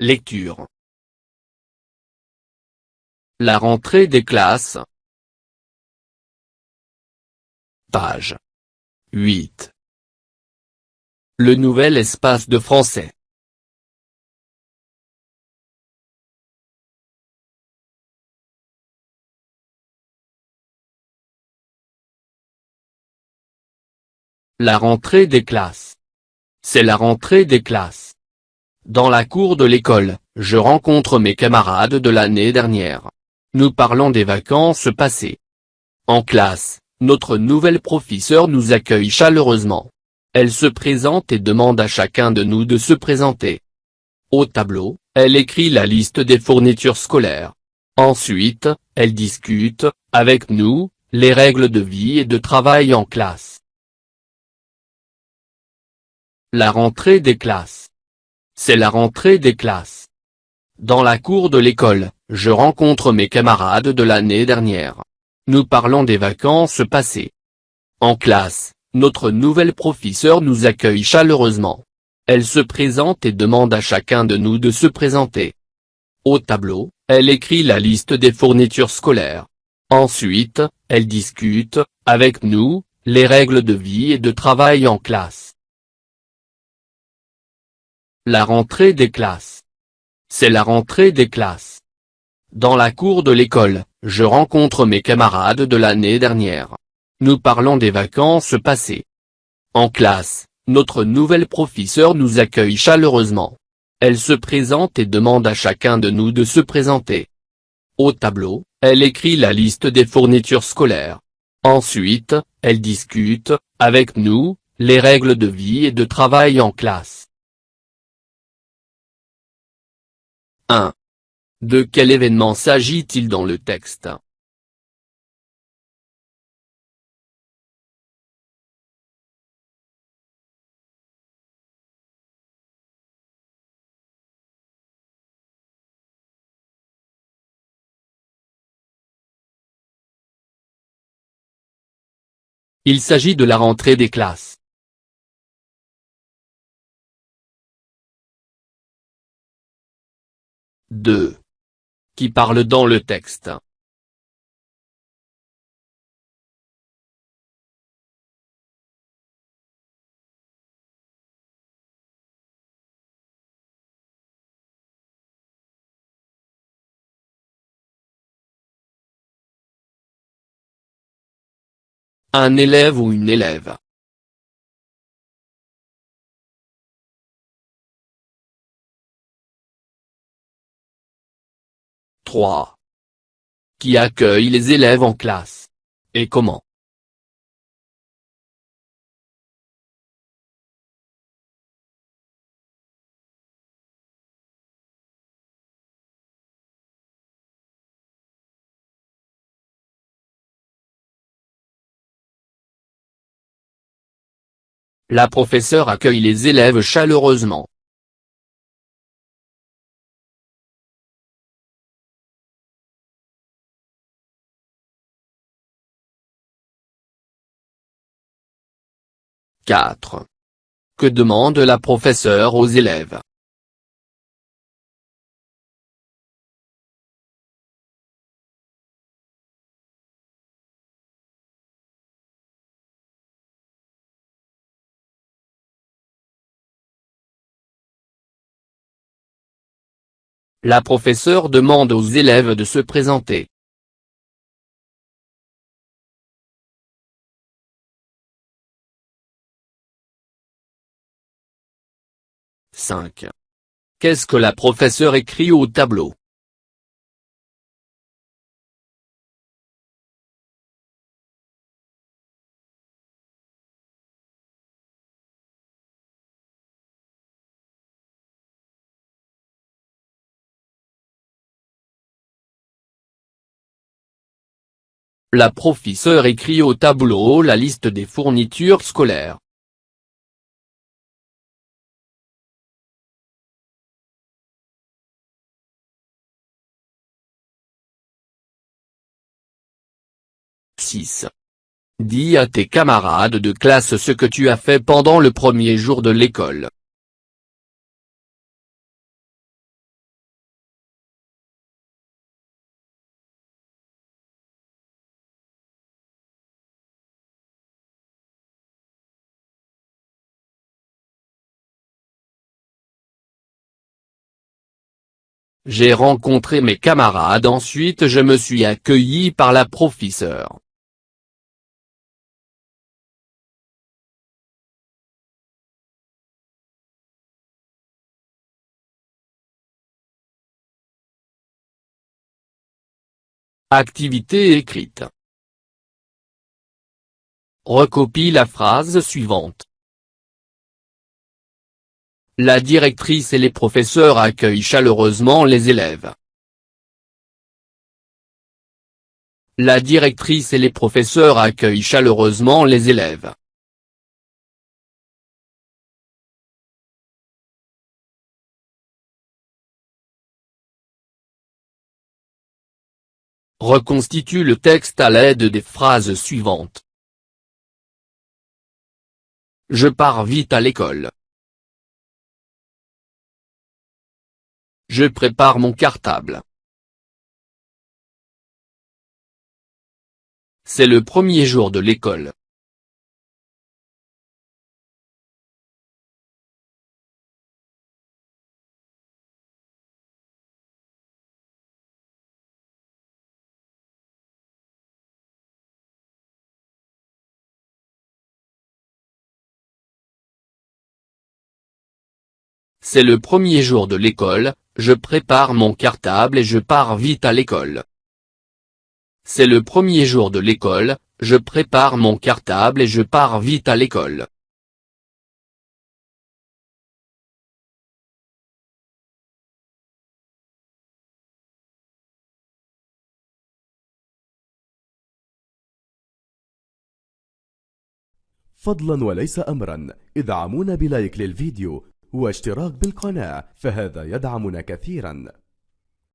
Lecture. La rentrée des classes. Page 8. Le nouvel espace de français. La rentrée des classes. C'est la rentrée des classes. Dans la cour de l'école, je rencontre mes camarades de l'année dernière. Nous parlons des vacances passées. En classe, notre nouvelle professeure nous accueille chaleureusement. Elle se présente et demande à chacun de nous de se présenter. Au tableau, elle écrit la liste des fournitures scolaires. Ensuite, elle discute, avec nous, les règles de vie et de travail en classe. La rentrée des classes. C'est la rentrée des classes. Dans la cour de l'école, je rencontre mes camarades de l'année dernière. Nous parlons des vacances passées. En classe, notre nouvelle professeure nous accueille chaleureusement. Elle se présente et demande à chacun de nous de se présenter. Au tableau, elle écrit la liste des fournitures scolaires. Ensuite, elle discute, avec nous, les règles de vie et de travail en classe. La rentrée des classes. C'est la rentrée des classes. Dans la cour de l'école, je rencontre mes camarades de l'année dernière. Nous parlons des vacances passées. En classe, notre nouvelle professeure nous accueille chaleureusement. Elle se présente et demande à chacun de nous de se présenter. Au tableau, elle écrit la liste des fournitures scolaires. Ensuite, elle discute, avec nous, les règles de vie et de travail en classe. 1. De quel événement s'agit-il dans le texte? Il s'agit de la rentrée des classes. « 2. Qui parle dans le texte? Un élève ou une élève? « 3. Qui accueille les élèves en classe? Et comment? La professeure accueille les élèves chaleureusement. « 4. Que demande la professeure aux élèves? La professeure demande aux élèves de se présenter. « 5. Qu'est-ce que la professeure écrit au tableau? La professeure écrit au tableau la liste des fournitures scolaires. « 6. Dis à tes camarades de classe ce que tu as fait pendant le premier jour de l'école. J'ai rencontré mes camarades, ensuite je me suis accueilli par la professeure. Activité écrite. Recopie la phrase suivante. La directrice et les professeurs accueillent chaleureusement les élèves. La directrice et les professeurs accueillent chaleureusement les élèves. Reconstitue le texte à l'aide des phrases suivantes. Je pars vite à l'école. Je prépare mon cartable. C'est le premier jour de l'école. C'est le premier jour de l'école, je prépare mon cartable et je pars vite à l'école. C'est le premier jour de l'école, je prépare mon cartable et je pars vite à l'école. فضلا وليس أمرا، ادعمونا بلايك للفيديو واشتراك بالقناة، فهذا يدعمنا كثيرا.